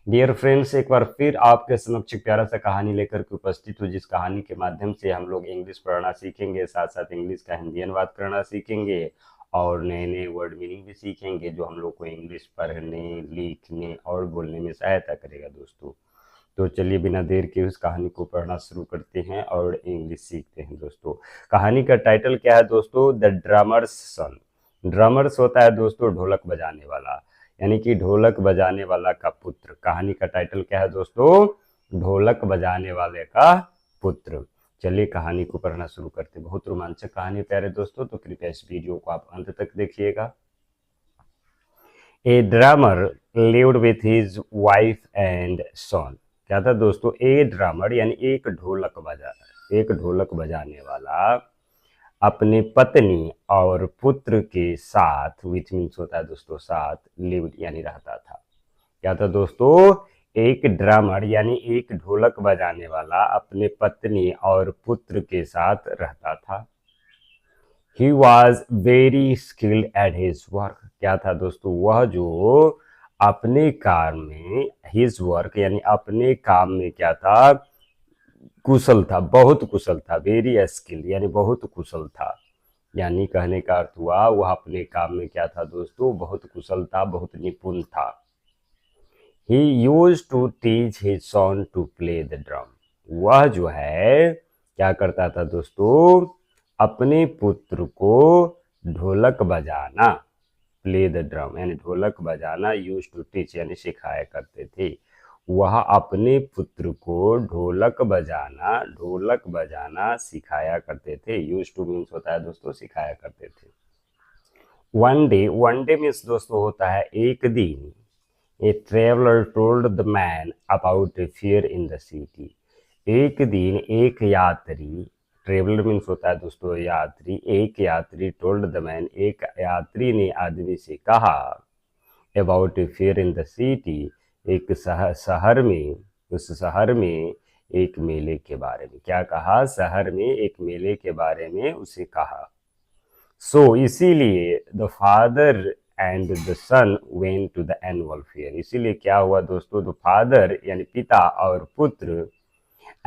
Dear friends, एक बार फिर आपके समक्ष एक प्यारा सा कहानी लेकर के उपस्थित हूँ, जिस कहानी के माध्यम से हम लोग इंग्लिश पढ़ना सीखेंगे, साथ साथ इंग्लिश का हिंदी अनुवाद करना सीखेंगे और नए नए वर्ड मीनिंग भी सीखेंगे, जो हम लोग को इंग्लिश पढ़ने, लिखने और बोलने में सहायता करेगा दोस्तों। तो चलिए बिना देर के उस कहानी को पढ़ना शुरू करते हैं और इंग्लिश सीखते हैं दोस्तों। कहानी का टाइटल क्या है दोस्तों? The drummers sun. ड्रमर्स होता है दोस्तों ढोलक बजाने वाला, यानी कि ढोलक बजाने वाला का पुत्र। कहानी का टाइटल क्या है दोस्तों? ढोलक बजाने वाले का पुत्र। चलिए कहानी को पढ़ना शुरू करते हैं। बहुत रोमांचक कहानी प्यारे दोस्तों, तो कृपया इस वीडियो को आप अंत तक देखिएगा। A drummer lived with his wife and son. क्या था दोस्तों? ए ड्रामर यानी एक ढोलक बजाने वाला अपने पत्नी और पुत्र के साथ, विच मीन्स होता है दोस्तों साथ, लिव्ड यानी रहता था। क्या था दोस्तों? एक ड्रामर यानी एक ढोलक बजाने वाला अपने पत्नी और पुत्र के साथ रहता था। He was very skilled at his work. क्या था दोस्तों? वह जो अपने काम में, हिज वर्क यानी अपने काम में क्या था? कुशल था, बहुत कुशल था। वेरी स्किल्ड यानी बहुत कुशल था, यानी कहने का अर्थ हुआ वह अपने काम में क्या था दोस्तों? बहुत कुशल था, बहुत निपुण था। He use to teach his son to play the drum. वह जो है क्या करता था दोस्तों? अपने पुत्र को ढोलक बजाना, प्ले द ड्रम यानी ढोलक बजाना, यूज टू टीच यानी सिखाया करते थे। वह अपने पुत्र को ढोलक बजाना सिखाया करते थे। यूज टू मीन्स होता है दोस्तों सिखाया करते थे। वन डे मीन्स दोस्तों होता है एक दिन। A traveller told the man about a fair in the city. एक दिन एक यात्री, ट्रेवलर मीन्स होता है दोस्तों यात्री, एक यात्री टोल्ड द मैन एक यात्री ने आदमी से कहा, about a fair in the city एक शहर में, उस शहर में एक मेले के बारे में। क्या कहा? शहर में एक मेले के बारे में उसे कहा। सो इसीलिए the father and the son went to the annual fair. इसीलिए क्या हुआ दोस्तों? द फादर यानी पिता और पुत्र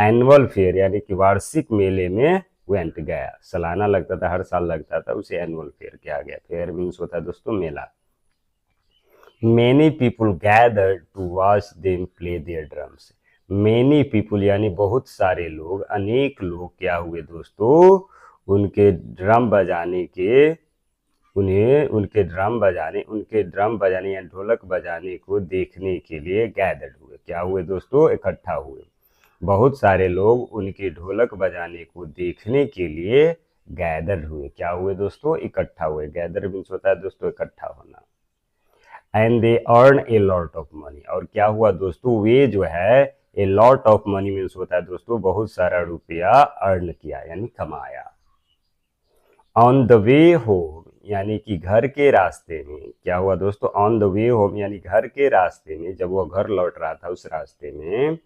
एनुअल फेयर यानी कि वार्षिक मेले में वेंट गया। सालाना लगता था, हर साल लगता था, उसे एनुअल फेयर किया गया। फेयर मीन्स होता है दोस्तों मेला। Many people gathered to watch them play their drums. Many people यानी बहुत सारे लोग, अनेक लोग क्या हुए दोस्तों? उनके ड्रम बजाने के, उनके ड्रम बजाने या ढोलक बजाने को देखने के लिए गैदर्ड हुए। क्या हुए दोस्तों? इकट्ठा हुए। बहुत सारे लोग उनके ढोलक बजाने को देखने के लिए गैदर हुए। क्या हुए दोस्तों? इकट्ठा हुए। गैदर मीन्स होता है दोस्तों इकट्ठा होना। And they earn a lot of money. और क्या हुआ दोस्तों? वे जो है a lot of money means होता है दोस्तों बहुत सारा रुपया अर्न किया यानी कमाया। ऑन द वे होम यानी कि घर के रास्ते में। क्या हुआ दोस्तों? ऑन द वे होम यानी घर के रास्ते में, जब वो घर लौट रहा था उस रास्ते में,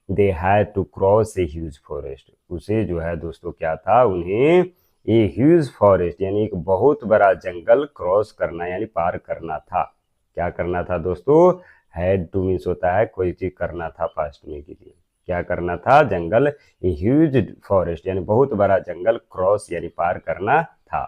they had to cross a huge forest. उसे जो है दोस्तों क्या था? उन्हें ए ह्यूज फॉरेस्ट यानी एक बहुत बड़ा जंगल क्रॉस करना यानी पार करना था। क्या करना था दोस्तों? हैड टू मीन्स होता है कोई चीज करना था पास्ट में के लिए। क्या करना था? जंगल, ए ह्यूज फॉरेस्ट यानी बहुत बड़ा जंगल, क्रॉस यानी पार करना था।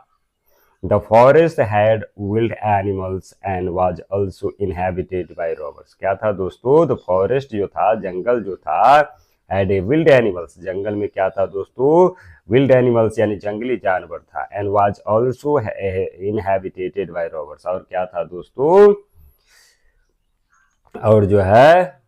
The forest had wild animals and was also inhabited by robbers. क्या था दोस्तों? द फॉरेस्ट जो था, जंगल जो था, हैड ए विल्ड एनिमल्स, जंगल में क्या था दोस्तों? विल्ड एनिमल्स यानी जंगली जानवर था। And was also inhabited by robbers, और क्या था दोस्तों? और जो है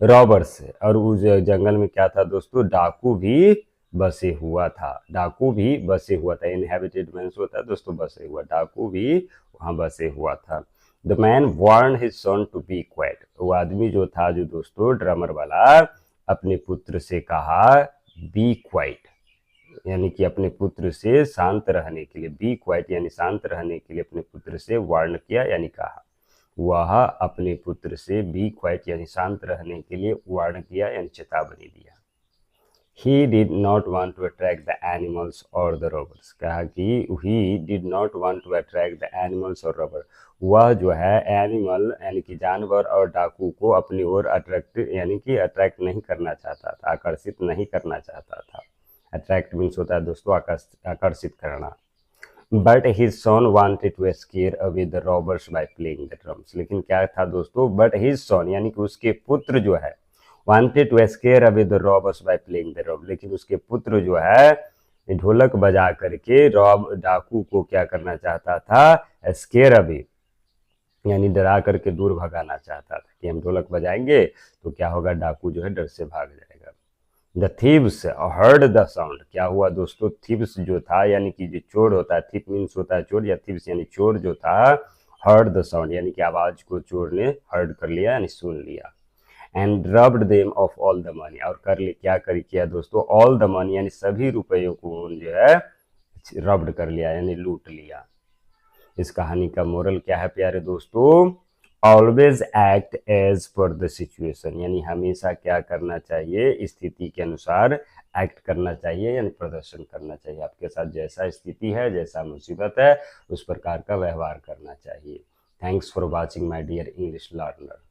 रॉबर्स, और उस जंगल में क्या था दोस्तों? डाकू भी बसे हुआ था। डाकू भी बसे हुआ था। इनहेबिटेड मीन्स होता है दोस्तों बसे हुआ, डाकू भी वहां बसे हुआ था। The man warn his son to be quiet. वो आदमी जो था, जो दोस्तों ड्रमर वाला, अपने पुत्र से कहा बी क्वाइट, यानी कि अपने पुत्र से शांत रहने के लिए। बी क्वाइट यानी शांत रहने के लिए अपने पुत्र से वार्न किया यानी कहा। वह अपने पुत्र से बी क्वाइट यानी शांत रहने के लिए वार्न किया यानी चेतावनी दिया। He did not want to attract the animals और द रॉबर्स। कहा कि he did not want to attract the animals और रॉबर, वह जो है एनिमल यानी कि जानवर और डाकू को अपनी ओर अट्रैक्ट यानी कि अट्रैक्ट नहीं करना चाहता था, आकर्षित नहीं करना चाहता था। अट्रैक्ट मीन्स होता है दोस्तों आकर्षित करना। But his son wanted to scare away the robbers by playing the drums. लेकिन क्या था दोस्तों, बट हिज सन यानी कि उसके पुत्र जो है wanted to scare away the robbers by playing the rob, लेकिन उसके पुत्र जो है ढोलक बजा करके रॉब डाकू को क्या करना चाहता था, स्केयर अवे यानी डरा करके दूर भगाना चाहता था कि हम ढोलक बजाएंगे तो क्या होगा, डाकू जो है डर से भाग जाएगा। The thieves heard the sound. क्या हुआ दोस्तों, थीव्स जो था यानी कि जो चोर होता है, थीप मीन्स होता है चोर, या थीव्स यानी चोर जो था, हर्ड द साउंड यानी कि आवाज को चोर ने हर्ड कर लिया यानी सुन लिया। And rubbed them of all the money, और कर ले क्या कर किया दोस्तों, ऑल द मनी यानी सभी रुपयों को जो है रब्ड कर लिया यानी लूट लिया। इस कहानी का मोरल क्या है प्यारे दोस्तों, always act as per the situation, यानी हमेशा क्या करना चाहिए, स्थिति के अनुसार एक्ट करना चाहिए यानी प्रदर्शन करना चाहिए। आपके साथ जैसा स्थिति है, जैसा मुसीबत है, उस प्रकार का व्यवहार करना चाहिए। Thanks for watching my dear English learner.